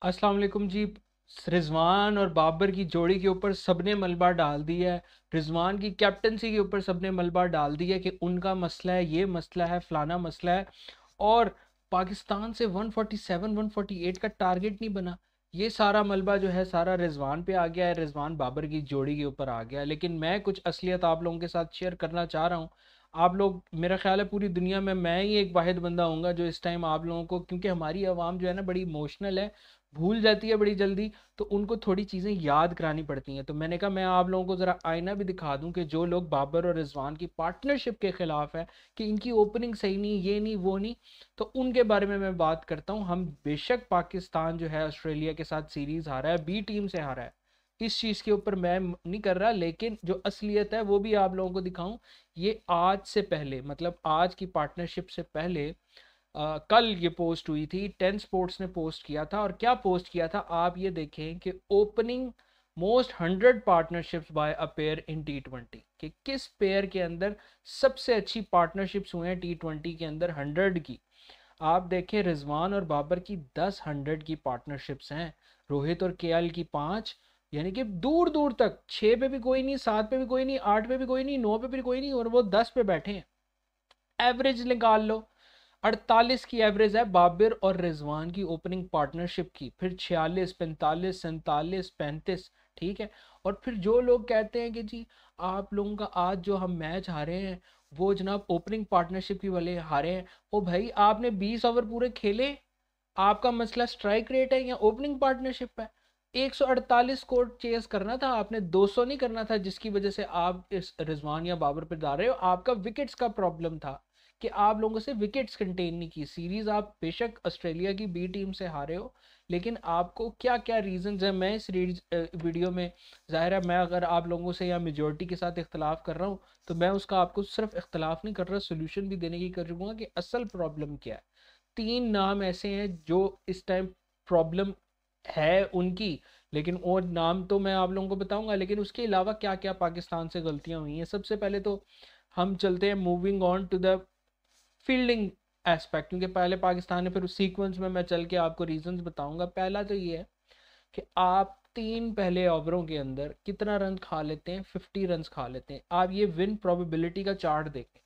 अस्सलाम वालेकुम जी। रिजवान और बाबर की जोड़ी के ऊपर सबने मलबा डाल दिया है। रिजवान की कैप्टनसी के ऊपर सबने मलबा डाल दिया है कि उनका मसला है, ये मसला है, फलाना मसला है। और पाकिस्तान से 147 148 का टारगेट नहीं बना। ये सारा मलबा जो है सारा रिजवान पे आ गया है, रिजवान बाबर की जोड़ी के ऊपर आ गया है। लेकिन मैं कुछ असलियत आप लोगों के साथ शेयर करना चाह रहा हूँ। आप लोग, मेरा ख्याल है पूरी दुनिया में मैं ही एक वाहिद बंदा हूँगा जो इस टाइम आप लोगों को, क्योंकि हमारी आवाम जो है ना बड़ी इमोशनल है, भूल जाती है बड़ी जल्दी। तो उनको थोड़ी चीज़ें याद करानी पड़ती हैं। तो मैंने कहा मैं आप लोगों को ज़रा आईना भी दिखा दूं कि जो लोग बाबर और रिजवान की पार्टनरशिप के ख़िलाफ़ है कि इनकी ओपनिंग सही नहीं, ये नहीं, वो नहीं, तो उनके बारे में मैं बात करता हूँ। हम बेशक पाकिस्तान जो है ऑस्ट्रेलिया के साथ सीरीज़ हारा है, बी टीम से हारा है, इस चीज़ के ऊपर मैं नहीं कर रहा, लेकिन जो असलियत है वो भी आप लोगों को दिखाऊं। ये आज से पहले, मतलब आज की पार्टनरशिप से पहले, कल ये पोस्ट हुई थी, 10 स्पोर्ट्स ने पोस्ट किया था। और क्या पोस्ट किया था आप ये देखें कि opening most 100 partnerships by a pair in T20, कि किस पेयर के अंदर सबसे अच्छी पार्टनरशिप्स हुए हैं T20 के अंदर 100 की। आप देखें रिजवान और बाबर की 10 100 की पार्टनरशिप्स हैं। रोहित और केएल की 5। यानी कि दूर दूर तक 6 पे भी कोई नहीं, 7 पे भी कोई नहीं, 8 पे भी कोई नहीं, 9 पे भी कोई नहीं, और वो 10 पे बैठे हैं। एवरेज निकाल लो, 48 की एवरेज है बाबिर और रिजवान की ओपनिंग पार्टनरशिप की। फिर 46, 45, 47, 35। ठीक है। और फिर जो लोग कहते हैं कि जी आप लोगों का आज जो हम मैच हारे हैं वो जनाब ओपनिंग पार्टनरशिप की वाले हारे हैं। ओ भाई, आपने 20 ओवर पूरे खेले, आपका मसला स्ट्राइक रेट है या ओपनिंग पार्टनरशिप है? 148 स्कोर चेस करना था आपने, 200 नहीं करना था, जिसकी वजह से आप इस रिजवान या बाबर पर डाल रहे हो। आपका विकेट्स का प्रॉब्लम था कि आप लोगों से विकेट्स कंटेन नहीं की। सीरीज आप बेशक ऑस्ट्रेलिया की बी टीम से हारे हो, लेकिन आपको क्या क्या रीजंस है, मैं इस वीडियो में, जाहिर है मैं अगर आप लोगों से या मेजोरिटी के साथ इख्तलाफ कर रहा हूँ तो मैं उसका आपको सिर्फ इख्तलाफ नहीं कर रहा, सोल्यूशन भी देने की करूँगा कि असल प्रॉब्लम क्या है। 3 नाम ऐसे हैं जो इस टाइम प्रॉब्लम है उनकी, लेकिन और नाम तो मैं आप लोगों को बताऊंगा। लेकिन उसके अलावा क्या क्या पाकिस्तान से गलतियां हुई हैं, सबसे पहले तो हम चलते हैं moving on to the fielding aspect, क्योंकि पहले पाकिस्तान ने, फिर उस सीक्वेंस में मैं चल के आपको रीजंस बताऊंगा। पहला तो ये है कि आप 3 पहले ओवरों के अंदर कितना रन खा लेते हैं, 50 रन खा लेते हैं। आप ये विन प्रोबेबिलिटी का चार्ट देखें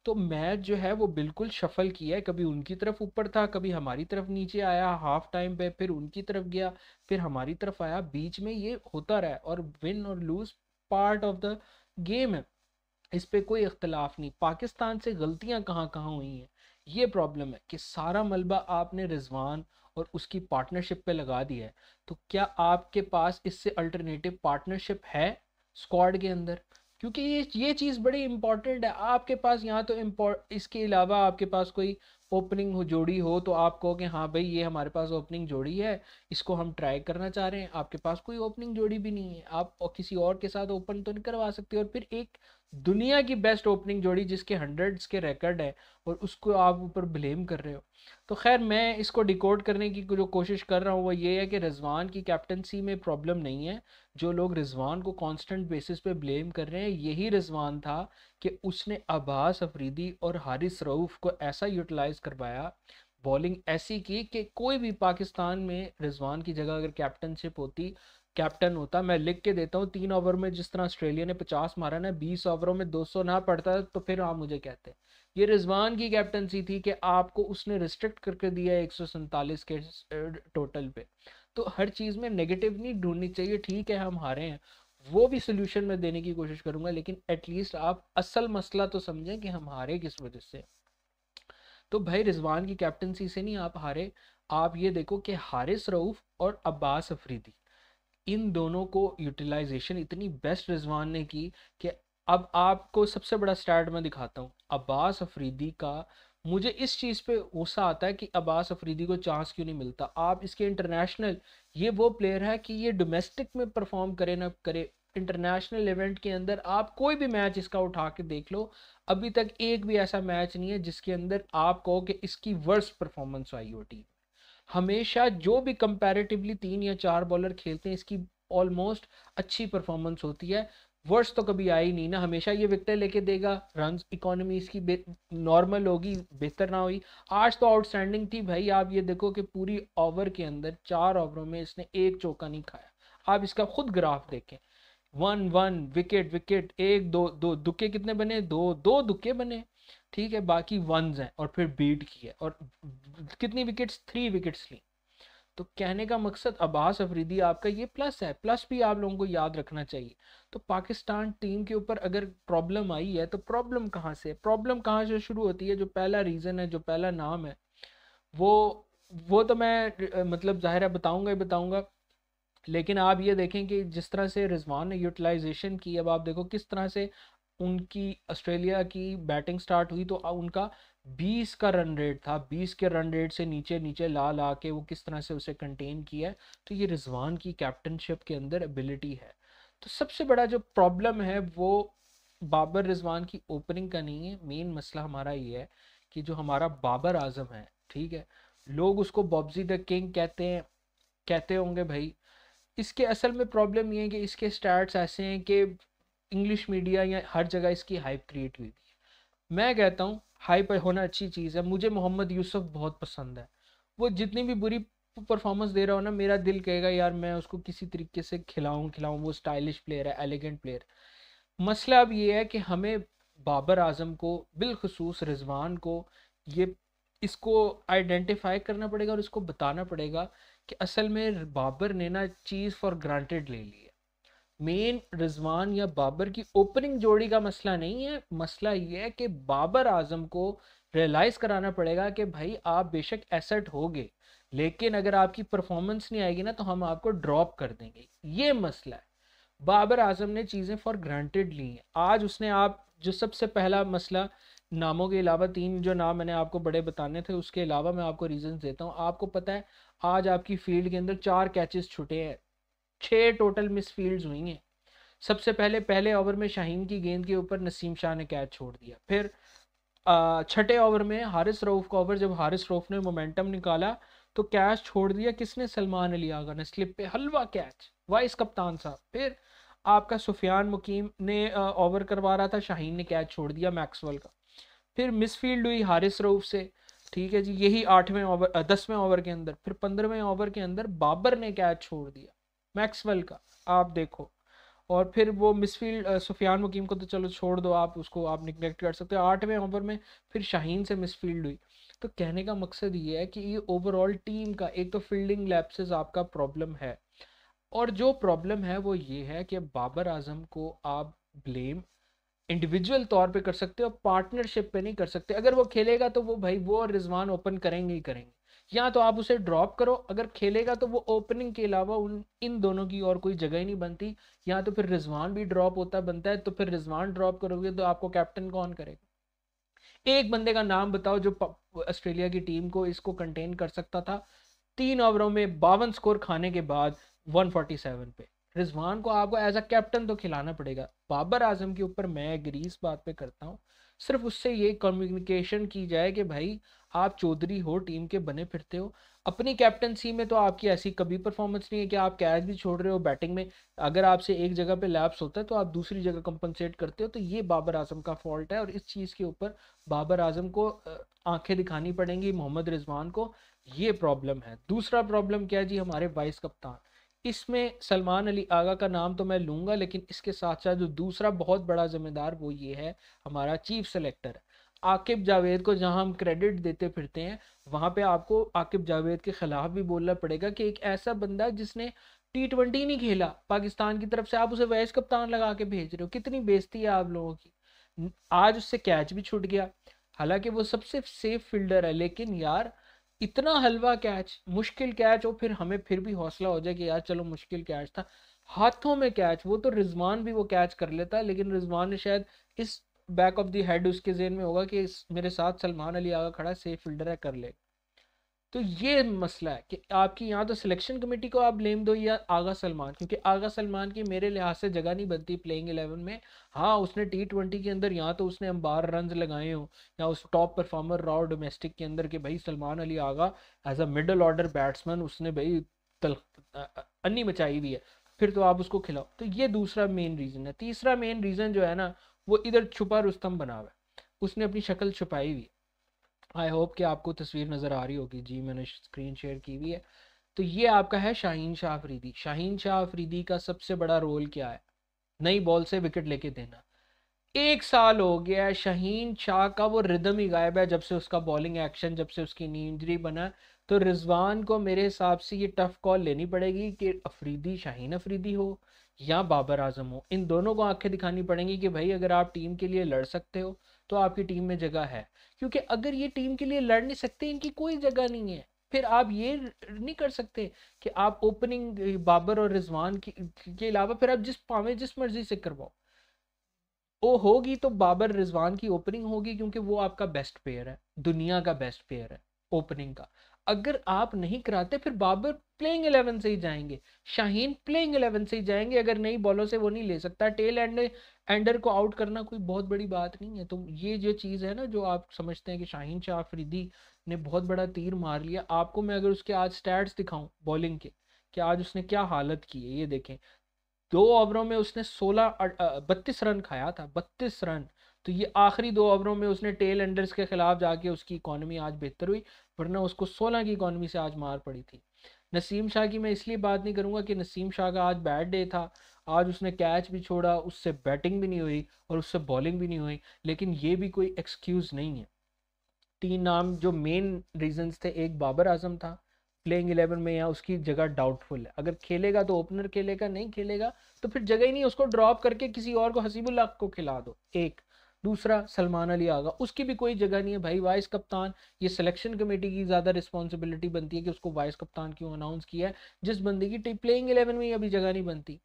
तो मैच जो है वो बिल्कुल शफल किया है। कभी उनकी तरफ ऊपर था, कभी हमारी तरफ नीचे आया हाफ टाइम पे, फिर उनकी तरफ गया, फिर हमारी तरफ आया, बीच में ये होता रहा। और विन और lose part of the game है, इस पे कोई इख्तलाफ नहीं। पाकिस्तान से गलतियां कहाँ कहाँ हुई हैं, ये प्रॉब्लम है कि सारा मलबा आपने रिजवान और उसकी पार्टनरशिप पे लगा दिया है। तो क्या आपके पास इससे अल्टरनेटिव पार्टनरशिप है स्क्वाड के अंदर? क्योंकि ये चीज़ बड़ी इंपॉर्टेंट है। आपके पास यहाँ तो इसके अलावा आपके पास कोई ओपनिंग हो, जोड़ी हो, तो आप कहो कि हाँ भाई ये हमारे पास ओपनिंग जोड़ी है, इसको हम ट्राई करना चाह रहे हैं। आपके पास कोई ओपनिंग जोड़ी भी नहीं है, आप और किसी और के साथ ओपन तो नहीं करवा सकते। और फिर एक दुनिया की बेस्ट ओपनिंग जोड़ी जिसके 100s के रिकॉर्ड है और उसको आप ऊपर ब्लेम कर रहे हो। तो खैर मैं इसको डिकोड करने की जो कोशिश कर रहा हूँ वो ये है कि रिजवान की कैप्टनसी में प्रॉब्लम नहीं है। जो लोग रिजवान को कांस्टेंट बेसिस पे ब्लेम कर रहे हैं, यही रिजवान था कि उसने अब्बास अफरीदी और हारिस रऊफ को ऐसा यूटिलाइज करवाया, बॉलिंग ऐसी की कि कोई भी पाकिस्तान में रिजवान की जगह अगर कैप्टनशिप होती, कैप्टन होता, मैं लिख के देता हूँ, 3 ओवर में जिस तरह ऑस्ट्रेलिया ने 50 मारा ना, 20 ओवरों में 200 ना पड़ता तो फिर आप मुझे कहते। ये रिजवान की कैप्टनसी थी कि आपको उसने रिस्ट्रिक्ट करके दिया 147 के टोटल पे। तो हर चीज़ में नेगेटिव नहीं ढूंढनी चाहिए। ठीक है हम हारे हैं, वो भी सोल्यूशन में देने की कोशिश करूंगा, लेकिन एटलीस्ट आप असल मसला तो समझें कि हम हारे किस वजह से। तो भाई रिजवान की कैप्टनसी से नहीं आप हारे। आप ये देखो कि हारिस रऊफ और अब्बास अफरीदी, इन दोनों को यूटिलाइजेशन इतनी बेस्ट रिजवान ने की कि अब आपको सबसे बड़ा स्टैट मैं दिखाता हूँ अब्बास अफरीदी का। मुझे इस चीज़ पे गुस्सा आता है कि अब्बास अफरीदी को चांस क्यों नहीं मिलता। आप इसके इंटरनेशनल, ये वो प्लेयर है कि ये डोमेस्टिक में परफॉर्म करे ना करे, इंटरनेशनल इवेंट के अंदर आप कोई भी मैच इसका उठा के देख लो, अभी तक एक भी ऐसा मैच नहीं है जिसके अंदर आप कहो कि इसकी वर्स्ट परफॉर्मेंस आई हो टीम। हमेशा जो भी कंपैरेटिवली 3 या 4 बॉलर खेलते हैं इसकी ऑलमोस्ट अच्छी परफॉर्मेंस होती है। वर्स्ट तो कभी आई नहीं ना, हमेशा ये विकेट लेके देगा, रन इकोनॉमी इसकी नॉर्मल होगी, बेहतर ना हुई। आज तो आउटस्टैंडिंग थी भाई, आप ये देखो कि पूरी ओवर के अंदर 4 ओवरों में इसने एक चौका नहीं खाया। आप इसका खुद ग्राफ देखें, 1-1 विकेट विकेट, एक दो दो दुक्के कितने बने, दो दो दुक्के बने, ठीक है, बाकी वंस हैं, और फिर बीट की है, और कितनी विकेट्स, 3 विकेट्स ली। तो कहने का मकसद अब्बास अफरीदी आपका ये प्लस है, प्लस भी आप लोगों को याद रखना चाहिए। तो पाकिस्तान टीम के ऊपर अगर प्रॉब्लम आई है तो प्रॉब्लम कहाँ से, प्रॉब्लम कहाँ से शुरू होती है, जो पहला रीज़न है, जो पहला नाम है, वो वो तो मैं मतलब जाहिर है बताऊंगा ही बताऊंगा। लेकिन आप ये देखें कि जिस तरह से रिजवान ने यूटिलाइजेशन की, अब आप देखो किस तरह से उनकी ऑस्ट्रेलिया की बैटिंग स्टार्ट हुई, तो उनका 20 का रन रेट था, 20 के रन रेट से नीचे नीचे ला ला के वो किस तरह से उसे कंटेन किया है। तो ये रिजवान की कैप्टनशिप के अंदर एबिलिटी है। तो सबसे बड़ा जो प्रॉब्लम है वो बाबर रिजवान की ओपनिंग का नहीं है, मेन मसला हमारा ये है कि जो हमारा बाबर आजम है, ठीक है, लोग उसको बॉब्जी द किंग कहते हैं, कहते होंगे भाई। इसके असल में प्रॉब्लम ये है कि इसके स्टार्ट्स ऐसे हैं कि इंग्लिश मीडिया या हर जगह इसकी हाइप क्रिएट हुई थी। मैं कहता हूँ हाइप होना अच्छी चीज़ है, मुझे मोहम्मद यूसुफ बहुत पसंद है। वो जितनी भी बुरी परफॉर्मेंस दे रहा हो ना, मेरा दिल कहेगा यार मैं उसको किसी तरीके से खिलाऊं खिलाऊं, वो स्टाइलिश प्लेयर है, एलिगेंट प्लेयर। मसला अब ये है कि हमें बाबर आजम को, बिलखसूस रिजवान को, ये इसको आइडेंटिफाई करना पड़ेगा और इसको बताना पड़ेगा कि असल में बाबर ने ना चीज़ फॉर ग्रांटेड ले ली है। मेन रिजवान या बाबर की ओपनिंग जोड़ी का मसला नहीं है, मसला ये है कि बाबर आजम को रियलाइज कराना पड़ेगा कि भाई आप बेशक एसेट होगे, लेकिन अगर आपकी परफॉर्मेंस नहीं आएगी ना तो हम आपको ड्रॉप कर देंगे, ये मसला है। बाबर आजम ने चीज़ें फॉर ग्रांटेड ली हैं। आज उसने, आप जो सबसे पहला मसला, नामों के अलावा 3 जो नाम मैंने आपको बड़े बताने थे, उसके अलावा मैं आपको रीजन देता हूँ। आपको पता है आज आपकी फील्ड के अंदर 4 कैचेस छुटे हैं, 6 टोटल मिस फील्ड्स हुई हैं। सबसे पहले पहले ओवर में शाहीन की गेंद के ऊपर नसीम शाह ने कैच छोड़ दिया। फिर छठे ओवर में हारिस रऊफ का ओवर, जब हारिस रऊफ ने मोमेंटम निकाला तो कैच छोड़ दिया किसने, सलमान अली आगा ने, स्लिप पे हलवा कैच, वाइस कप्तान साहब। फिर आपका सुफियान मुकीम ने ओवर करवा रहा था, शाहीन ने कैच छोड़ दिया मैक्सवेल का। फिर मिसफील्ड हुई हारिस रऊफ से, ठीक है जी, यही 8वें ओवर 10वें ओवर के अंदर। फिर 15वें ओवर के अंदर बाबर ने कैच छोड़ दिया मैक्सवेल का, आप देखो। और फिर वो मिसफील्ड सुफियान मुकीम को तो चलो छोड़ दो, आप उसको आप निगलेक्ट कर सकते हो, 8वें ओवर में फिर शाहीन से मिसफील्ड हुई। तो कहने का मकसद ये है कि ये ओवरऑल टीम का एक तो फील्डिंग लैप्सेस आपका प्रॉब्लम है, और जो प्रॉब्लम है वो ये है कि बाबर आजम को आप ब्लेम इंडिविजुअल तौर पे कर सकते हो, पार्टनरशिप पे नहीं कर सकते। अगर वो खेलेगा तो वो भाई वो और रिजवान ओपन करेंगे ही करेंगे, या तो आप उसे ड्रॉप करो, अगर खेलेगा तो वो ओपनिंग के अलावा उन इन दोनों की और कोई जगह ही नहीं बनती। या तो फिर रिजवान भी ड्रॉप होता बनता है, तो फिर रिजवान ड्रॉप करोगे तो आपको कैप्टन कौन करेगा। एक बंदे का नाम बताओ जो ऑस्ट्रेलिया की टीम को इसको कंटेन कर सकता था 3 ओवरों में 52 स्कोर खाने के बाद 147 पे। रिजवान को आपको एज अ कैप्टन तो खिलाना पड़ेगा। बाबर आजम के ऊपर मैं एग्री इस बात पे करता हूँ, सिर्फ उससे ये कम्युनिकेशन की जाए कि भाई आप चौधरी हो, टीम के बने फिरते हो, अपनी कैप्टनसी में तो आपकी ऐसी कभी परफॉर्मेंस नहीं है कि आप कैच भी छोड़ रहे हो बैटिंग में। अगर आपसे एक जगह पे लैप्स होता है तो आप दूसरी जगह कंपनसेट करते हो, तो ये बाबर आजम का फॉल्ट है, और इस चीज़ के ऊपर बाबर आजम को आंखें दिखानी पड़ेंगी मोहम्मद रिजवान को। ये प्रॉब्लम है। दूसरा प्रॉब्लम क्या है जी, हमारे वाइस कप्तान, इसमें सलमान अली आगा का नाम तो मैं लूंगा, लेकिन इसके साथ साथ जो दूसरा बहुत बड़ा जिम्मेदार वो ये है, हमारा चीफ सेलेक्टर आकिब जावेद को। जहां हम क्रेडिट देते फिरते हैं वहां पे आपको आकिब जावेद के खिलाफ भी बोलना पड़ेगा कि एक ऐसा बंदा जिसने T20 नहीं खेला पाकिस्तान की तरफ से, आप उसे वाइस कप्तान लगा के भेज रहे हो, कितनी बेइज्जती है आप लोगों की। आज उससे कैच भी छूट गया, हालांकि वो सबसे सेफ फील्डर है, लेकिन यार इतना हलवा कैच, मुश्किल कैच हो, फिर हमें फिर भी हौसला हो जाए कि यार चलो मुश्किल कैच था, हाथों में कैच, वो तो रिजवान भी वो कैच कर लेता, लेकिन रिजवान ने शायद इस बैक ऑफ द हेड उसके जेहन में होगा कि मेरे साथ सलमान अली आगा खड़ा, सेफ फील्डर है, कर ले। तो ये मसला है कि आपकी यहाँ तो सिलेक्शन कमेटी को आप ब्लेम दो या आगा सलमान, क्योंकि आगा सलमान की मेरे लिहाज से जगह नहीं बनती प्लेइंग 11 में। हाँ उसने T20 के अंदर यहाँ तो उसने अंबार रन लगाए हो, या उस टॉप परफॉर्मर रहा डोमेस्टिक के अंदर, कि भाई Salman Ali Agha as a middle order batsman उसने भाई तल अन्नी मचाई हुई है। फिर तो आप उसको खिलाओ। तो ये दूसरा मेन रीज़न है। तीसरा मेन रीज़न जो है ना, वो इधर छुपा रुस्तम बना हुआ है, उसने अपनी शक्ल छुपाई हुई है। आई होप कि आपको तस्वीर नज़र आ रही होगी, जी मैंने स्क्रीन शेयर की हुई है। तो ये आपका है शाहीन शाह अफरीदी। शाहीन शाह अफरीदी का सबसे बड़ा रोल क्या है? नई बॉल से विकेट लेके देना। 1 साल हो गया है, शाहीन शाह का वो रिदम ही गायब है जब से उसका बॉलिंग एक्शन, जब से उसकी नी इंजरी बना। तो रिजवान को मेरे हिसाब से ये टफ कॉल लेनी पड़ेगी कि अफरीदी, शाहीन अफरीदी हो या बाबर आजम हो, इन दोनों को आंखें दिखानी पड़ेंगी कि भाई अगर आप टीम के लिए लड़ सकते हो तो आपकी टीम में जगह है। क्योंकि अगर ये टीम के लिए लड़ नहीं सकते, इनकी कोई जगह नहीं है, फिर आप ये नहीं कर सकते कि आप ओपनिंग बाबर और रिजवान के अलावा फिर आप जिस पावे जिस मर्जी से करवाओ। वो होगी तो बाबर रिजवान की ओपनिंग होगी, क्योंकि वो आपका बेस्ट प्लेयर है, दुनिया का बेस्ट प्लेयर है ओपनिंग का। अगर आप नहीं कराते फिर बाबर प्लेइंग 11 से ही जाएंगे, शाहीन प्लेइंग 11 से ही जाएंगे। अगर नई बॉलों से वो नहीं ले सकता, टेल एंडर को आउट करना कोई बहुत बड़ी बात नहीं है। तो ये जो चीज़ है ना, जो आप समझते हैं कि शाहीन शाह अफरीदी ने बहुत बड़ा तीर मार लिया, आपको मैं अगर उसके आज स्टैट्स दिखाऊं बॉलिंग के कि आज उसने क्या हालत की है, ये देखें। 2 ओवरों में उसने 32 रन खाया था, 32 रन। तो ये आखिरी 2 ओवरों में उसने टेल एंडर्स के खिलाफ जाके उसकी इकॉनमी आज बेहतर हुई, वरना उसको 16 की इकॉनमी से आज मार पड़ी थी। नसीम शाह की मैं इसलिए बात नहीं करूंगा कि नसीम शाह का आज बैड डे था, आज उसने कैच भी छोड़ा, उससे बैटिंग भी नहीं हुई और उससे बॉलिंग भी नहीं हुई, लेकिन ये भी कोई एक्सक्यूज नहीं है। 3 नाम जो मेन रीजंस थे, एक बाबर आजम था प्लेइंग 11 में, या उसकी जगह डाउटफुल है, अगर खेलेगा तो ओपनर खेलेगा, नहीं खेलेगा तो फिर जगह ही नहीं, उसको ड्रॉप करके किसी और को, हसीबुल्लाह को खिला दो। एक दूसरा सलमान अली आगा, उसकी भी कोई जगह नहीं है भाई, वाइस कप्तान। ये सिलेक्शन कमेटी की ज़्यादा रिस्पॉन्सिबिलिटी बनती है कि उसको वाइस कप्तान क्यों अनाउंस किया है, जिस बंदे की प्लेइंग 11 में अभी जगह नहीं बनती।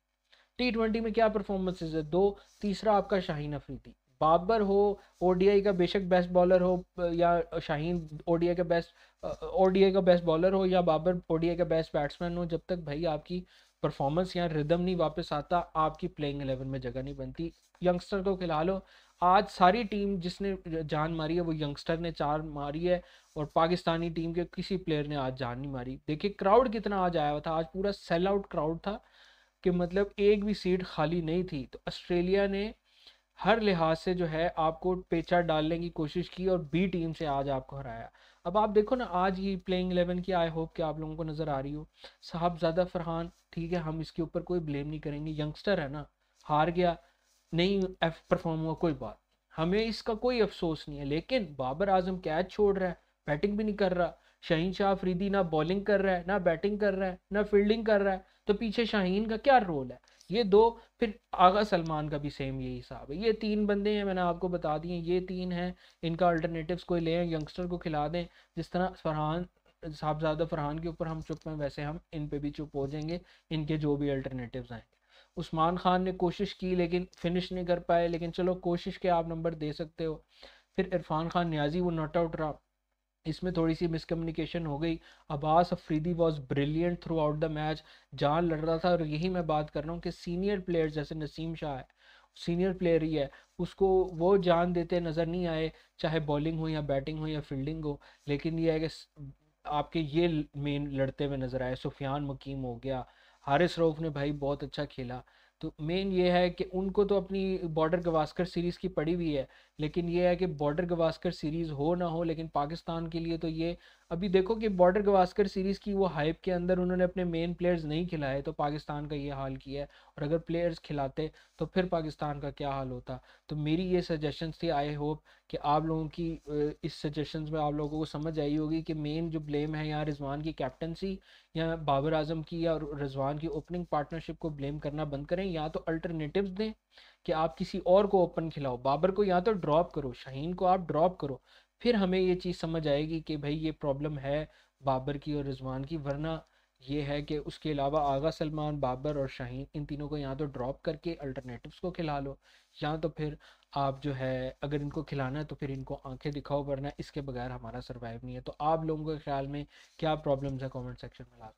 T20 में क्या परफॉर्मेंसेज है? 2। तीसरा आपका शाहीन अफरीदी। बाबर हो ओडीआई का बेशक बेस्ट बॉलर हो, या शाहीन ओडीआई का बेस्ट बॉलर हो, या बाबर ओडीआई का बेस्ट बैट्समैन हो, जब तक भाई आपकी परफॉर्मेंस या रिदम नहीं वापस आता, आपकी प्लेइंग 11 में जगह नहीं बनती। यंगस्टर को खिला लो। आज सारी टीम जिसने जान मारी है वो यंगस्टर ने 4 मारी है, और पाकिस्तानी टीम के किसी प्लेयर ने आज जान नहीं मारी। देखिए क्राउड कितना आज आया हुआ था, आज पूरा सेल आउट क्राउड था, कि मतलब एक भी सीट खाली नहीं थी। तो ऑस्ट्रेलिया ने हर लिहाज से जो है आपको पेचा डालने की कोशिश की और बी टीम से आज आपको हराया। अब आप देखो ना, आज ये प्लेइंग 11 की आई होप कि आप लोगों को नज़र आ रही हो। साहबजादा फरहान, ठीक है, हम इसके ऊपर कोई ब्लेम नहीं करेंगे, यंगस्टर है ना, हार गया, नहीं परफॉर्म हुआ, कोई बात, हमें इसका कोई अफसोस नहीं है। लेकिन बाबर आजम कैच छोड़ रहा है, बैटिंग भी नहीं कर रहा। शाहीन शाह अफरीदी ना बॉलिंग कर रहा है, ना बैटिंग कर रहा है, ना फील्डिंग कर रहा है। तो पीछे शाहीन का क्या रोल है? ये 2। फिर आगा सलमान का भी सेम यही हिसाब है। ये 3 बंदे हैं, मैंने आपको बता दिए, ये 3 हैं। इनका अल्टरनेटिव्स कोई लें, यंगस्टर को खिला दें। जिस तरह फरहान, साहबजादा फरहान के ऊपर हम चुप हैं, वैसे हम इन पे भी चुप हो जाएंगे, इनके जो भी अल्टरनेटिव्स आएंगे। उस्मान खान ने कोशिश की लेकिन फिनिश नहीं कर पाए, लेकिन चलो कोशिश के आप नंबर दे सकते हो। फिर इरफान खान नियाजी, वो नॉट आउट रहा, इसमें थोड़ी सी मिसकम्युनिकेशन हो गई। Abbas Afridi was brilliant through out the match, जान लड़ रहा था। और यही मैं बात कर रहा हूँ कि सीनियर प्लेयर जैसे नसीम शाह है, सीनियर प्लेयर ही है, उसको वो जान देते नज़र नहीं आए, चाहे बॉलिंग हो या बैटिंग हो या फील्डिंग हो। लेकिन ये है कि आपके ये मेन लड़ते हुए नज़र आए, सुफियान मकीम हो गया, हारिस रऊफ ने भाई बहुत अच्छा खेला। तो मेन ये है कि उनको तो अपनी बॉर्डर गवास्कर सीरीज़ की पड़ी हुई है, लेकिन ये है कि बॉर्डर गवास्कर सीरीज़ हो ना हो, लेकिन पाकिस्तान के लिए तो ये, अभी देखो कि बॉर्डर गवास्कर सीरीज़ की वो हाइप के अंदर उन्होंने अपने मेन प्लेयर्स नहीं खिलाए, तो पाकिस्तान का ये हाल किया है। और अगर प्लेयर्स खिलाते तो फिर पाकिस्तान का क्या हाल होता। तो मेरी ये सजेशंस थी, आई होप कि आप लोगों की इस सजेशंस में आप लोगों को समझ आई होगी कि मेन जो ब्लेम है यहाँ रिजवान की कैप्टनसी या बाबर आजम की या रिजवान की ओपनिंग पार्टनरशिप को ब्लेम करना बंद करें, या तो अल्टरनेटिव्स दें कि आप किसी और को ओपन खिलाओ। बाबर को या तो ड्रॉप करो, शाहीन को आप ड्रॉप करो, फिर हमें ये चीज़ समझ आएगी कि भाई ये प्रॉब्लम है बाबर की और रिजवान की। वरना ये है कि उसके अलावा आगा सलमान, बाबर और शाहीन, इन तीनों को या तो ड्रॉप करके अल्टरनेटिव्स को खिला लो, या तो फिर आप जो है अगर इनको खिलाना है तो फिर इनको आंखें दिखाओ, वरना इसके बगैर हमारा सर्वाइव नहीं है। तो आप लोगों के ख्याल में क्या प्रॉब्लम्स है, कमेंट सेक्शन में ला